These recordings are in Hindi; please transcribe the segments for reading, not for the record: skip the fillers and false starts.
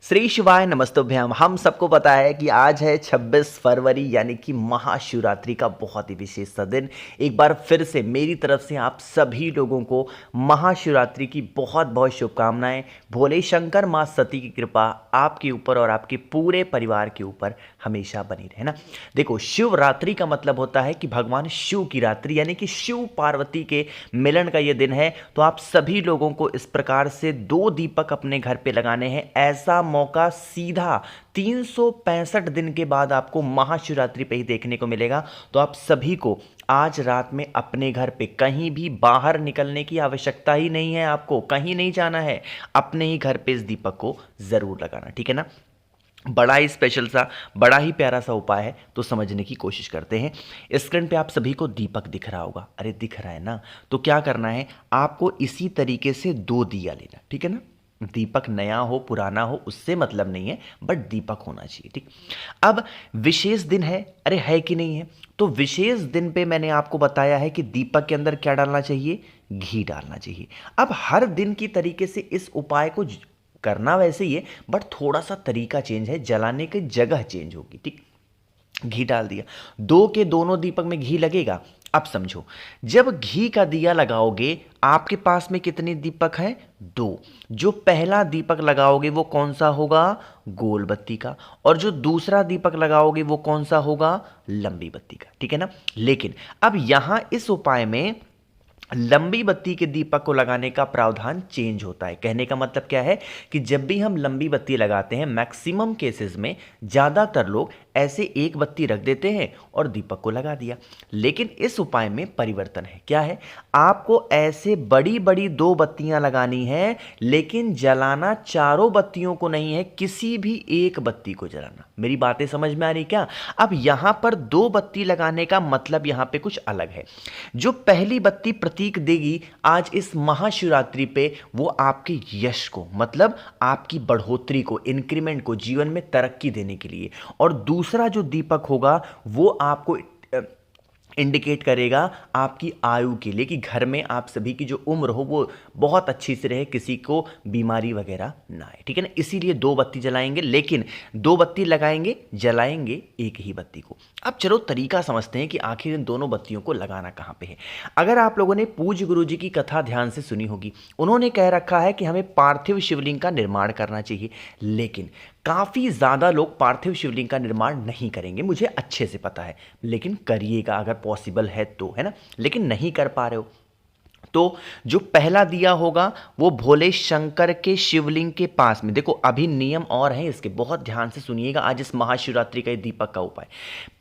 श्री शिवाय नमस्तुभ्यम। हम सबको पता है कि आज है 26 फरवरी यानी कि महाशिवरात्रि का बहुत ही विशेष सा दिन। एक बार फिर से मेरी तरफ से आप सभी लोगों को महाशिवरात्रि की बहुत बहुत शुभकामनाएं। भोले शंकर माँ सती की कृपा आपके ऊपर और आपके पूरे परिवार के ऊपर हमेशा बनी रहे ना। देखो, शिवरात्रि का मतलब होता है कि भगवान शिव की रात्रि यानी कि शिव पार्वती के मिलन का ये दिन है। तो आप सभी लोगों को इस प्रकार से 2 दीपक अपने घर पे लगाने हैं। ऐसा मौका सीधा 365 दिन के बाद आपको महाशिवरात्रि पे ही देखने को मिलेगा। तो आप सभी को आज रात में अपने घर पे कहीं भी बाहर निकलने की आवश्यकता ही नहीं है, आपको कहीं नहीं जाना है, अपने ही घर पे इस दीपक को जरूर लगाना, ठीक है ना। बड़ा ही स्पेशल सा, बड़ा ही प्यारा सा उपाय है, तो समझने की कोशिश करते हैं। स्क्रीन पे आप सभी को दीपक दिख रहा होगा, अरे दिख रहा है ना। तो क्या करना है, आपको इसी तरीके से 2 दिया लेना, ठीक है ना। दीपक नया हो पुराना हो उससे मतलब नहीं है, बट दीपक होना चाहिए, ठीक। अब विशेष दिन है, अरे है कि नहीं है। तो विशेष दिन पे मैंने आपको बताया है कि दीपक के अंदर क्या डालना चाहिए, घी डालना चाहिए। अब हर दिन की तरीके से इस उपाय को करना वैसे ही है, बट थोड़ा सा तरीका चेंज है, जलाने की जगह चेंज होगी, ठीक। घी डाल दिया, 2 के दोनों दीपक में घी लगेगा। अब समझो, जब घी का दिया लगाओगे आपके पास में कितने दीपक हैं, 2। जो पहला दीपक लगाओगे वो कौन सा होगा, गोल बत्ती का, और जो दूसरा दीपक लगाओगे वो कौन सा होगा, लंबी बत्ती का, ठीक है ना। लेकिन अब यहां इस उपाय में लंबी बत्ती के दीपक को लगाने का प्रावधान चेंज होता है। कहने का मतलब क्या है कि जब भी हम लंबी बत्ती लगाते हैं, मैक्सिमम केसेस में ज़्यादातर लोग ऐसे एक बत्ती रख देते हैं और दीपक को लगा दिया। लेकिन इस उपाय में परिवर्तन है, क्या है, आपको ऐसे बड़ी बड़ी 2 बत्तियां लगानी है, लेकिन जलाना चारों बत्तियों को नहीं है, किसी भी एक बत्ती को जलाना। मेरी बातें समझ में आ रही क्या। अब यहां पर 2 बत्ती लगाने का मतलब यहां पे कुछ अलग है। जो पहली बत्ती प्रतीक देगी आज इस महाशिवरात्रि पे, वो आपके यश को, मतलब आपकी बढ़ोतरी को, इंक्रीमेंट को, जीवन में तरक्की देने के लिए। और दूसरा जो दीपक होगा वो आपको इंडिकेट करेगा आपकी आयु के लिए, कि घर में आप सभी की जो उम्र हो वो बहुत अच्छी से रहे, किसी को बीमारी वगैरह ना आए, ठीक है ना। इसीलिए 2 बत्ती जलाएंगे, लेकिन 2 बत्ती लगाएंगे, जलाएंगे एक ही बत्ती को। अब चलो तरीका समझते हैं कि आखिर इन दोनों बत्तियों को लगाना कहाँ पे है। अगर आप लोगों ने पूज्य गुरु जी की कथा ध्यान से सुनी होगी, उन्होंने कह रखा है कि हमें पार्थिव शिवलिंग का निर्माण करना चाहिए। लेकिन काफ़ी ज़्यादा लोग पार्थिव शिवलिंग का निर्माण नहीं करेंगे, मुझे अच्छे से पता है, लेकिन करिएगा अगर पॉसिबल है तो, है ना। लेकिन नहीं कर पा रहे हो तो जो पहला दिया होगा वो भोले शंकर के शिवलिंग के पास में, देखो अभी नियम और हैं इसके, बहुत ध्यान से सुनिएगा आज इस महाशिवरात्रि का दीपक का उपाय।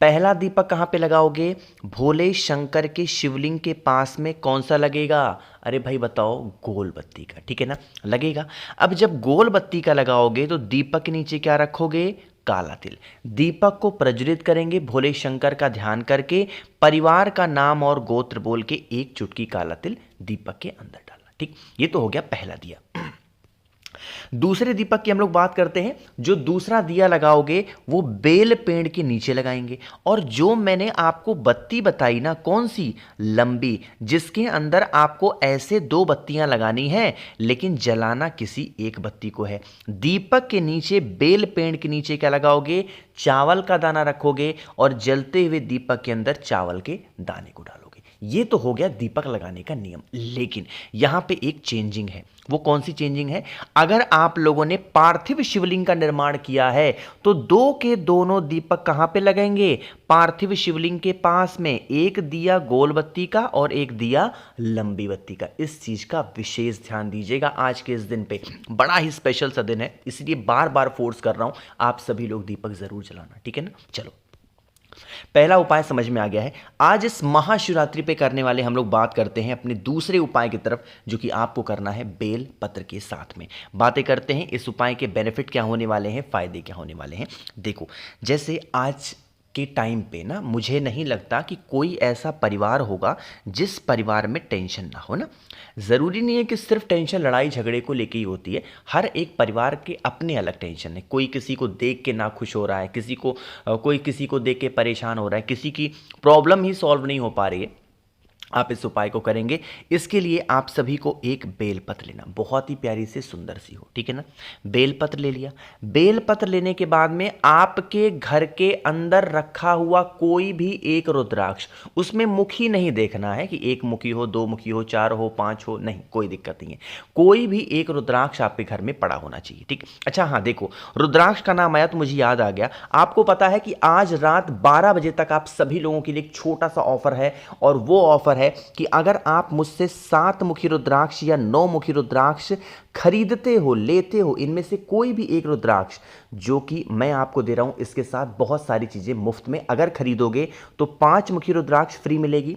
पहला दीपक कहां पे लगाओगे, भोले शंकर के शिवलिंग के पास में। कौन सा लगेगा, अरे भाई बताओ, गोल बत्ती का, ठीक है ना, लगेगा। अब जब गोल बत्ती का लगाओगे तो दीपक के नीचे क्या रखोगे, काला तिल। दीपक को प्रज्वलित करेंगे भोले शंकर का ध्यान करके, परिवार का नाम और गोत्र बोल के एक चुटकी काला तिल दीपक के अंदर डालना, ठीक। ये तो हो गया पहला दिया। दूसरे दीपक की हम लोग बात करते हैं। जो दूसरा दिया लगाओगे वो बेल पेड़ के नीचे लगाएंगे, और जो मैंने आपको बत्ती बताई ना, कौन सी, लंबी, जिसके अंदर आपको ऐसे 2 बत्तियां लगानी है, लेकिन जलाना किसी एक बत्ती को है। दीपक के नीचे, बेल पेड़ के नीचे क्या लगाओगे, चावल का दाना रखोगे, और जलते हुए दीपक के अंदर चावल के दाने को डालोगे। ये तो हो गया दीपक लगाने का नियम। लेकिन यहां पे एक चेंजिंग है। वो कौन सी चेंजिंग है, अगर आप लोगों ने पार्थिव शिवलिंग का निर्माण किया है तो 2 के दोनों दीपक कहां पे लगेंगे, पार्थिव शिवलिंग के पास में। एक दिया गोल बत्ती का और एक दिया लंबी बत्ती का। इस चीज का विशेष ध्यान दीजिएगा आज के इस दिन पे, बड़ा ही स्पेशल सा दिन है, इसलिए बार बार फोर्स कर रहा हूं, आप सभी लोग दीपक जरूर जलाना, ठीक है ना। चलो, पहला उपाय समझ में आ गया है। आज इस महाशिवरात्रि पे करने वाले हम लोग बात करते हैं अपने दूसरे उपाय की तरफ, जो कि आपको करना है बेल पत्र के साथ में। बातें करते हैं इस उपाय के बेनिफिट क्या होने वाले हैं, फायदे क्या होने वाले हैं। देखो, जैसे आज के टाइम पे ना, मुझे नहीं लगता कि कोई ऐसा परिवार होगा जिस परिवार में टेंशन ना हो ना। ज़रूरी नहीं है कि सिर्फ टेंशन लड़ाई झगड़े को लेके ही होती है, हर एक परिवार के अपने अलग टेंशन है। कोई किसी को देख के ना खुश हो रहा है, कोई किसी को देख के परेशान हो रहा है, किसी की प्रॉब्लम ही सॉल्व नहीं हो पा रही है। आप इस उपाय को करेंगे। इसके लिए आप सभी को एक बेलपत्र लेना, बहुत ही प्यारी से सुंदर सी हो, ठीक है ना। बेलपत्र ले लिया। बेलपत्र लेने के बाद में आपके घर के अंदर रखा हुआ कोई भी एक रुद्राक्ष, उसमें मुखी नहीं देखना है कि एक मुखी हो, दो मुखी हो, चार हो, पांच हो, नहीं, कोई दिक्कत नहीं है। कोई भी एक रुद्राक्ष आपके घर में पड़ा होना चाहिए, ठीक। अच्छा हाँ, देखो, रुद्राक्ष का नाम आया तो मुझे याद आ गया। आपको पता है कि आज रात 12 बजे तक आप सभी लोगों के लिए एक छोटा सा ऑफर है, और वो ऑफर है कि अगर आप मुझसे 7 मुखी रुद्राक्ष या 9 मुखी रुद्राक्ष खरीदते हो, लेते हो, इनमें से कोई भी एक रुद्राक्ष जो कि मैं आपको दे रहा हूं, इसके साथ बहुत सारी चीजें मुफ्त में अगर खरीदोगे तो 5 मुखी रुद्राक्ष फ्री मिलेगी,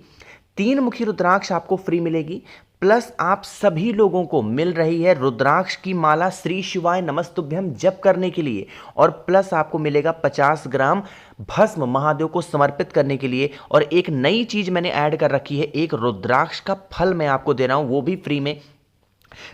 3 मुखी रुद्राक्ष आपको फ्री मिलेगी, प्लस आप सभी लोगों को मिल रही है रुद्राक्ष की माला श्री शिवाय नमस्तुभ्यम जप करने के लिए, और प्लस आपको मिलेगा 50 ग्राम भस्म महादेव को समर्पित करने के लिए। और एक नई चीज मैंने ऐड कर रखी है, एक रुद्राक्ष का फल मैं आपको दे रहा हूं, वो भी फ्री में,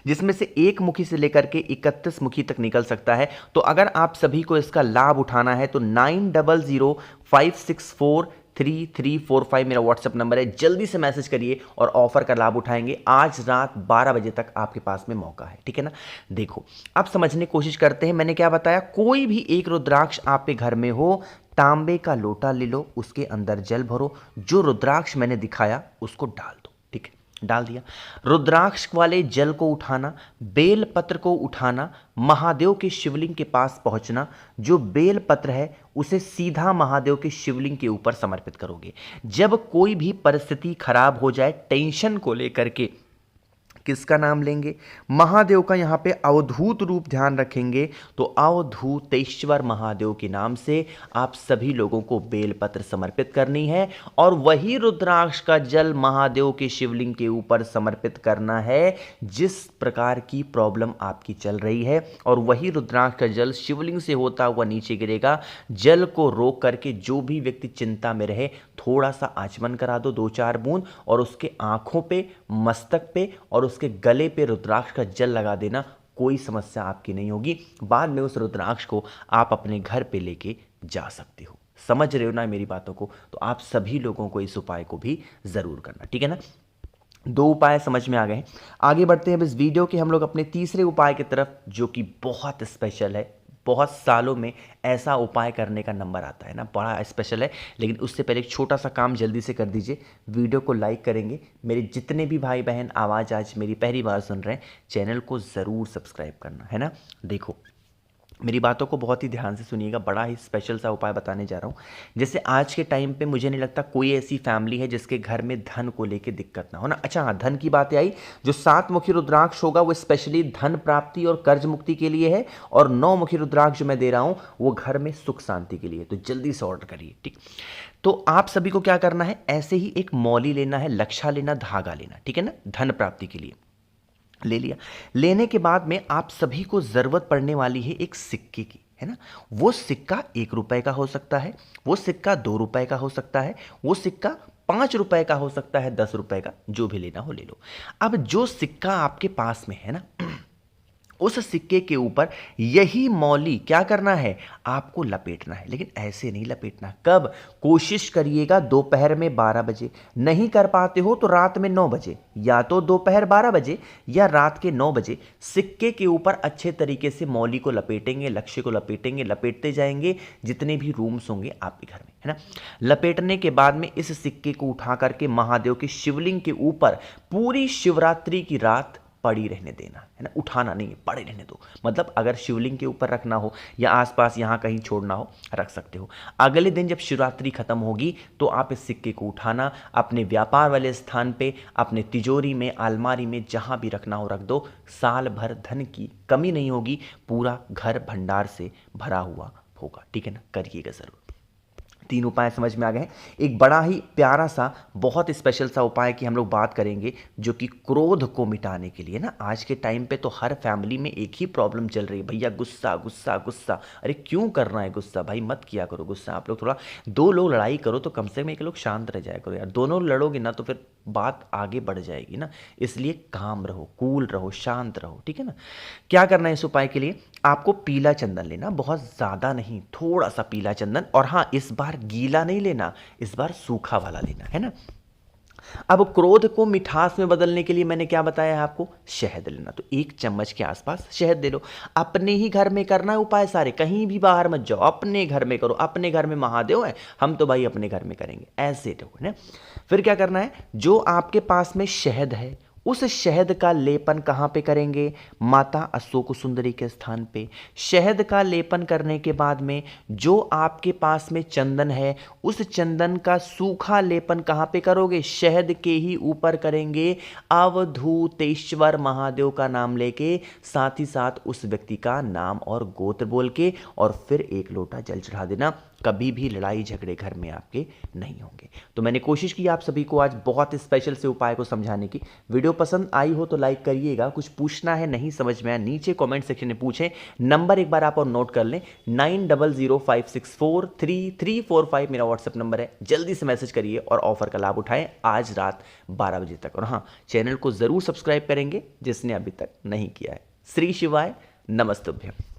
जिसमें से 1 मुखी से लेकर के 31 मुखी तक निकल सकता है। तो अगर आप सभी को इसका लाभ उठाना है तो 9005643345 मेरा व्हाट्सएप नंबर है, जल्दी से मैसेज करिए और ऑफर का लाभ उठाएंगे। आज रात 12 बजे तक आपके पास में मौका है, ठीक है ना। देखो, अब समझने की कोशिश करते हैं, मैंने क्या बताया। कोई भी एक रुद्राक्ष आपके घर में हो, तांबे का लोटा ले लो, उसके अंदर जल भरो, जो रुद्राक्ष मैंने दिखाया उसको डाल दो, ठीक है। डाल दिया। रुद्राक्ष वाले जल को उठाना, बेल पत्र को उठाना, महादेव के शिवलिंग के पास पहुंचना, जो बेल पत्र है उसे सीधा महादेव के शिवलिंग के ऊपर समर्पित करोगे। जब कोई भी परिस्थिति खराब हो जाए, टेंशन को लेकर के किसका नाम लेंगे? महादेव का यहाँ पे अवधूत रूप ध्यान रखेंगे, तो अवधूतेश्वर महादेव के नाम से आप सभी लोगों को बेलपत्र समर्पित करनी है, और वही रुद्राक्ष का जल महादेव के शिवलिंग के ऊपर समर्पित करना है जिस प्रकार की प्रॉब्लम आपकी चल रही है, और वही रुद्राक्ष का जल शिवलिंग से होता हुआ नीचे गिरेगा। जल को रोक करके जो भी व्यक्ति चिंता में रहे, थोड़ा सा आचमन करा दो, 2-4 बूंद, और उसके आंखों पे, मस्तक पे और उसके गले पे रुद्राक्ष का जल लगा देना। कोई समस्या आपकी नहीं होगी। बाद में उस रुद्राक्ष को आप अपने घर पे लेके जा सकते हो। समझ रहे हो ना मेरी बातों को? तो आप सभी लोगों को इस उपाय को भी जरूर करना, ठीक है ना। 2 उपाय समझ में आ गए। आगे बढ़ते हैं इस वीडियो के हम लोग अपने तीसरे उपाय की तरफ, जो कि बहुत स्पेशल है। बहुत सालों में ऐसा उपाय करने का नंबर आता है ना, बड़ा स्पेशल है। लेकिन उससे पहले एक छोटा सा काम जल्दी से कर दीजिए, वीडियो को लाइक करेंगे। मेरे जितने भी भाई बहन आवाज़ आज मेरी पहली बार सुन रहे हैं, चैनल को ज़रूर सब्सक्राइब करना है ना। देखो, मेरी बातों को बहुत ही ध्यान से सुनिएगा, बड़ा ही स्पेशल सा उपाय बताने जा रहा हूँ। जैसे आज के टाइम पे मुझे नहीं लगता कोई ऐसी फैमिली है जिसके घर में धन को लेके दिक्कत ना हो ना। अच्छा हाँ, धन की बात आई, जो 7 मुखी रुद्राक्ष होगा वो स्पेशली धन प्राप्ति और कर्ज मुक्ति के लिए है, और 9 मुखी रुद्राक्ष जो मैं दे रहा हूँ वो घर में सुख शांति के लिए। तो जल्दी से ऑर्डर करिए, ठीक। तो आप सभी को क्या करना है, ऐसे ही एक मौली लेना है, लक्षा लेना, धागा लेना, ठीक है ना, धन प्राप्ति के लिए। ले लिया। लेने के बाद में आप सभी को जरूरत पड़ने वाली है एक सिक्के की, है ना। वो सिक्का 1 रुपए का हो सकता है, वो सिक्का 2 रुपए का हो सकता है, वो सिक्का 5 रुपए का हो सकता है, 10 रुपए का, जो भी लेना हो ले लो। अब जो सिक्का आपके पास में है ना, उस सिक्के के ऊपर यही मौली क्या करना है, आपको लपेटना है। लेकिन ऐसे नहीं लपेटना। कब? कोशिश करिएगा दोपहर में 12 बजे, नहीं कर पाते हो तो रात में 9 बजे, या तो दोपहर 12 बजे या रात के 9 बजे सिक्के के ऊपर अच्छे तरीके से मौली को लपेटेंगे, लक्ष्य को लपेटेंगे, लपेटते जाएंगे जितने भी रूम्स होंगे आपके घर में, है ना। लपेटने के बाद में इस सिक्के को उठा करके महादेव के शिवलिंग के ऊपर पूरी शिवरात्रि की रात पड़ी रहने देना, है ना। उठाना नहीं है, पड़े रहने दो। मतलब अगर शिवलिंग के ऊपर रखना हो या आसपास यहाँ कहीं छोड़ना हो, रख सकते हो। अगले दिन जब शिवरात्रि खत्म होगी तो आप इस सिक्के को उठाना, अपने व्यापार वाले स्थान पे, अपने तिजोरी में, अलमारी में, जहाँ भी रखना हो रख दो। साल भर धन की कमी नहीं होगी, पूरा घर भंडार से भरा हुआ होगा, ठीक है ना। करिएगा ज़रूर। 3 उपाय समझ में आ गए। एक बड़ा ही प्यारा सा, बहुत स्पेशल सा उपाय की हम लोग बात करेंगे, जो कि क्रोध को मिटाने के लिए ना। आज के टाइम पे तो हर फैमिली में एक ही प्रॉब्लम चल रही है, भैया गुस्सा गुस्सा गुस्सा। अरे क्यों करना है गुस्सा भाई, मत किया करो गुस्सा। आप लोग थोड़ा, 2 लोग लड़ाई करो तो कम से कम 1 लोग शांत रह जाया करो यार। दोनों लड़ोगे ना तो फिर बात आगे बढ़ जाएगी ना। इसलिए काम रहो, कूल रहो, शांत रहो, ठीक है ना। क्या करना है इस उपाय के लिए, आपको पीला चंदन लेना, बहुत ज़्यादा नहीं, थोड़ा सा पीला चंदन। और हाँ, इस बार गीला नहीं लेना, इस बार सूखा वाला लेना, है ना। अब क्रोध को मिठास में बदलने के लिए मैंने क्या बताया है आपको, शहद लेना। तो 1 चम्मच के आसपास शहद ले लो। अपने ही घर में करना है उपाय सारे, कहीं भी बाहर मत जाओ, अपने घर में करो। अपने घर में महादेव है, हम तो भाई अपने घर में करेंगे, ऐसे देखो ना। फिर क्या करना है, जो आपके पास में शहद है उस शहद का लेपन कहाँ पे करेंगे, माता अशोक सुंदरी के स्थान पे। शहद का लेपन करने के बाद में जो आपके पास में चंदन है उस चंदन का सूखा लेपन कहाँ पे करोगे, शहद के ही ऊपर करेंगे, अवधूतेश्वर महादेव का नाम लेके, साथ ही साथ उस व्यक्ति का नाम और गोत्र बोल के, और फिर 1 लोटा जल चढ़ा देना। कभी भी लड़ाई झगड़े घर में आपके नहीं होंगे। तो मैंने कोशिश की आप सभी को आज बहुत स्पेशल से उपाय को समझाने की। वीडियो पसंद आई हो तो लाइक करिएगा। कुछ पूछना है, नहीं समझ में आया, नीचे कमेंट सेक्शन में पूछें। नंबर एक बार आप और नोट कर लें, 9005643345 मेरा व्हाट्सएप नंबर है। जल्दी से मैसेज करिए और ऑफर का लाभ उठाएं आज रात 12 बजे तक। और हाँ, चैनल को जरूर सब्सक्राइब करेंगे जिसने अभी तक नहीं किया है। श्री शिवाय, नमस्तुभ्यम।